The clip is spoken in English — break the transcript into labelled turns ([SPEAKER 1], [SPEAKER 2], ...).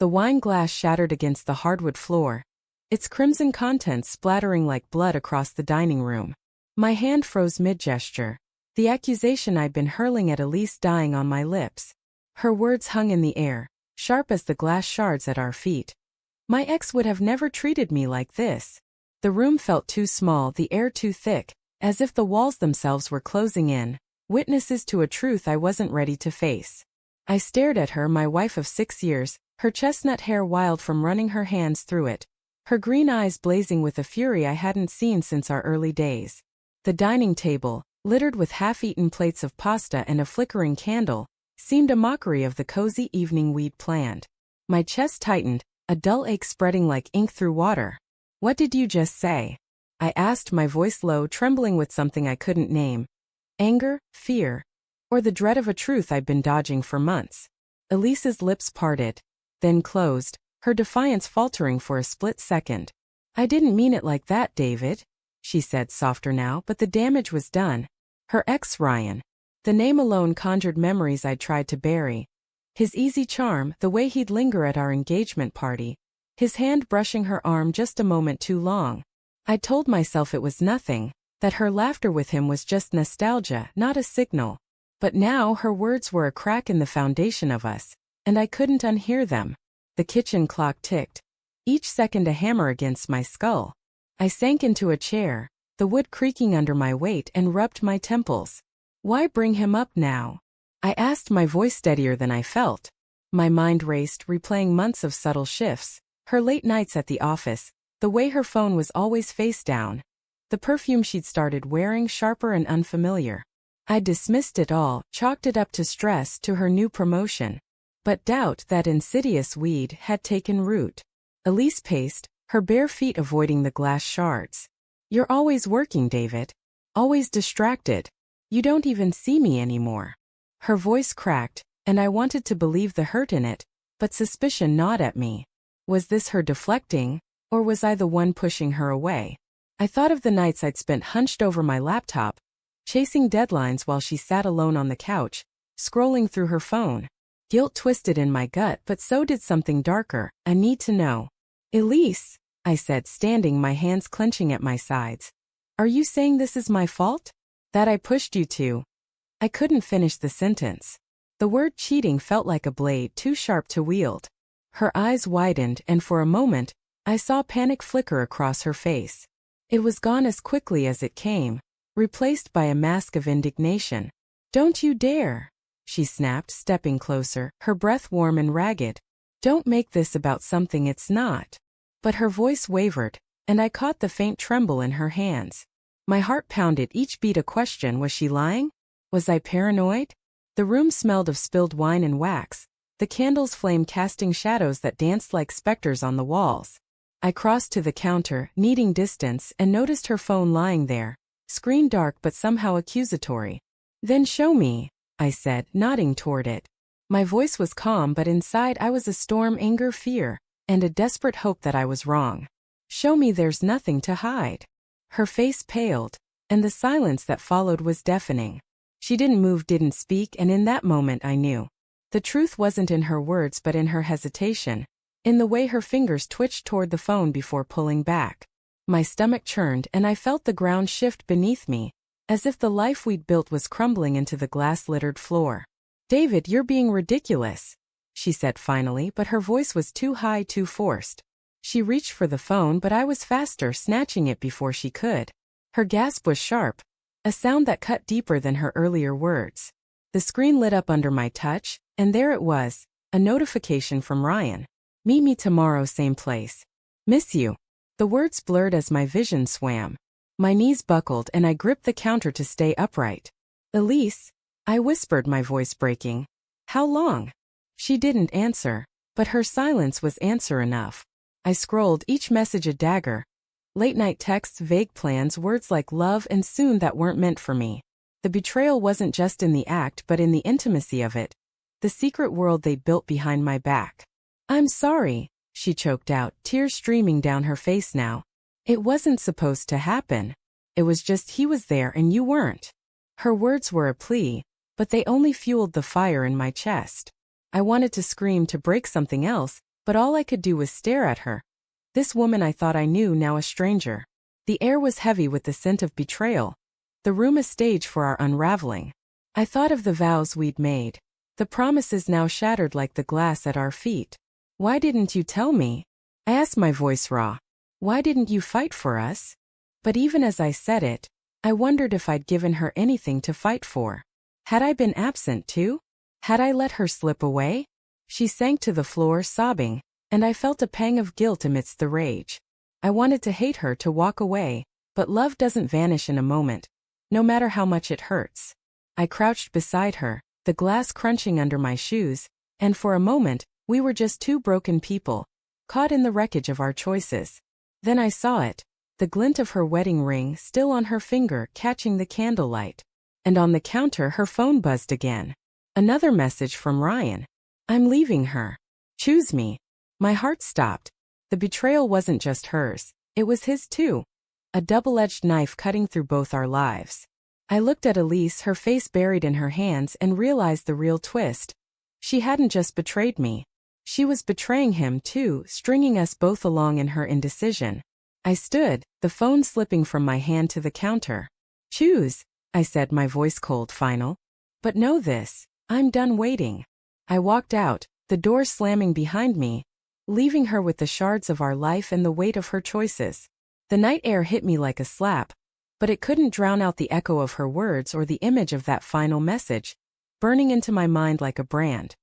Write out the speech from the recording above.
[SPEAKER 1] The wine glass shattered against the hardwood floor, its crimson contents splattering like blood across the dining room. My hand froze mid-gesture, the accusation I'd been hurling at Elise dying on my lips. Her words hung in the air, sharp as the glass shards at our feet. My ex would have never treated me like this. The room felt too small, the air too thick, as if the walls themselves were closing in, witnesses to a truth I wasn't ready to face. I stared at her, my wife of 6 years, her chestnut hair wild from running her hands through it, her green eyes blazing with a fury I hadn't seen since our early days. The dining table, littered with half-eaten plates of pasta and a flickering candle, seemed a mockery of the cozy evening we'd planned. My chest tightened, a dull ache spreading like ink through water. "What did you just say?" I asked, my voice low, trembling with something I couldn't name. Anger, fear, or the dread of a truth I'd been dodging for months. Elise's lips parted, then closed, her defiance faltering for a split second. "I didn't mean it like that, David," she said, softer now, but the damage was done. Her ex, Ryan. The name alone conjured memories I'd tried to bury. His easy charm, the way he'd linger at our engagement party, his hand brushing her arm just a moment too long. I told myself it was nothing, that her laughter with him was just nostalgia, not a signal. But now her words were a crack in the foundation of us, and I couldn't unhear them. The kitchen clock ticked, each second a hammer against my skull. I sank into a chair, the wood creaking under my weight, and rubbed my temples. "Why bring him up now?" I asked, my voice steadier than I felt. My mind raced, replaying months of subtle shifts, her late nights at the office, the way her phone was always face down, the perfume she'd started wearing, sharper and unfamiliar. I dismissed it all, chalked it up to stress, to her new promotion. But doubt, that insidious weed, had taken root. Elise paced, her bare feet avoiding the glass shards. "You're always working, David. Always distracted. You don't even see me anymore." Her voice cracked, and I wanted to believe the hurt in it, but suspicion gnawed at me. Was this her deflecting, or was I the one pushing her away? I thought of the nights I'd spent hunched over my laptop, chasing deadlines while she sat alone on the couch, scrolling through her phone. Guilt twisted in my gut, but so did something darker, a need to know. "Elise," I said, standing, my hands clenching at my sides. "Are you saying this is my fault? That I pushed you to?" I couldn't finish the sentence. The word cheating felt like a blade too sharp to wield. Her eyes widened, and for a moment, I saw panic flicker across her face. It was gone as quickly as it came, replaced by a mask of indignation. "Don't you dare," she snapped, stepping closer, her breath warm and ragged. "Don't make this about something it's not." But her voice wavered, and I caught the faint tremble in her hands. My heart pounded, each beat a question. Was she lying? Was I paranoid? The room smelled of spilled wine and wax, the candle's flame casting shadows that danced like specters on the walls. I crossed to the counter, needing distance, and noticed her phone lying there, screen dark but somehow accusatory. "Then show me," I said, nodding toward it. My voice was calm, but inside I was a storm, anger, fear, and a desperate hope that I was wrong. "Show me there's nothing to hide." Her face paled, and the silence that followed was deafening. She didn't move, didn't speak, and in that moment I knew. The truth wasn't in her words but in her hesitation, in the way her fingers twitched toward the phone before pulling back. My stomach churned, and I felt the ground shift beneath me, as if the life we'd built was crumbling into the glass-littered floor. "David, you're being ridiculous," she said finally, but her voice was too high, too forced. She reached for the phone, but I was faster, snatching it before she could. Her gasp was sharp, a sound that cut deeper than her earlier words. The screen lit up under my touch, and there it was, a notification from Ryan. "Meet me tomorrow, same place. Miss you." The words blurred as my vision swam. My knees buckled, and I gripped the counter to stay upright. "Elise," I whispered, my voice breaking. "How long?" She didn't answer, but her silence was answer enough. I scrolled, each message a dagger. Late-night texts, vague plans, words like love and soon that weren't meant for me. The betrayal wasn't just in the act but in the intimacy of it, the secret world they'd built behind my back. "I'm sorry," she choked out, tears streaming down her face now. "It wasn't supposed to happen. It was just he was there and you weren't." Her words were a plea, but they only fueled the fire in my chest. I wanted to scream, to break something else, But all I could do was stare at her. This woman I thought I knew, now a stranger. The air was heavy with the scent of betrayal. The room a stage for our unraveling. I thought of the vows we'd made. The promises now shattered like the glass at our feet. Why didn't you tell me? I asked, my voice raw. Why didn't you fight for us? But even as I said it, I wondered if I'd given her anything to fight for. Had I been absent too? Had I let her slip away? She sank to the floor sobbing, and I felt a pang of guilt amidst the rage. I wanted to hate her, to walk away, but love doesn't vanish in a moment, no matter how much it hurts. I crouched beside her, the glass crunching under my shoes, and for a moment, we were just two broken people, caught in the wreckage of our choices. Then I saw it, the glint of her wedding ring still on her finger catching the candlelight. And on the counter her phone buzzed again. Another message from Ryan. I'm leaving her. Choose me. My heart stopped. The betrayal wasn't just hers, it was his too. A double-edged knife cutting through both our lives. I looked at Elise, her face buried in her hands, and realized the real twist. She hadn't just betrayed me. She was betraying him too, stringing us both along in her indecision. I stood, the phone slipping from my hand to the counter. Choose, I said, my voice cold, final. But know this, I'm done waiting. I walked out, the door slamming behind me, leaving her with the shards of our life and the weight of her choices. The night air hit me like a slap, but it couldn't drown out the echo of her words or the image of that final message, burning into my mind like a brand.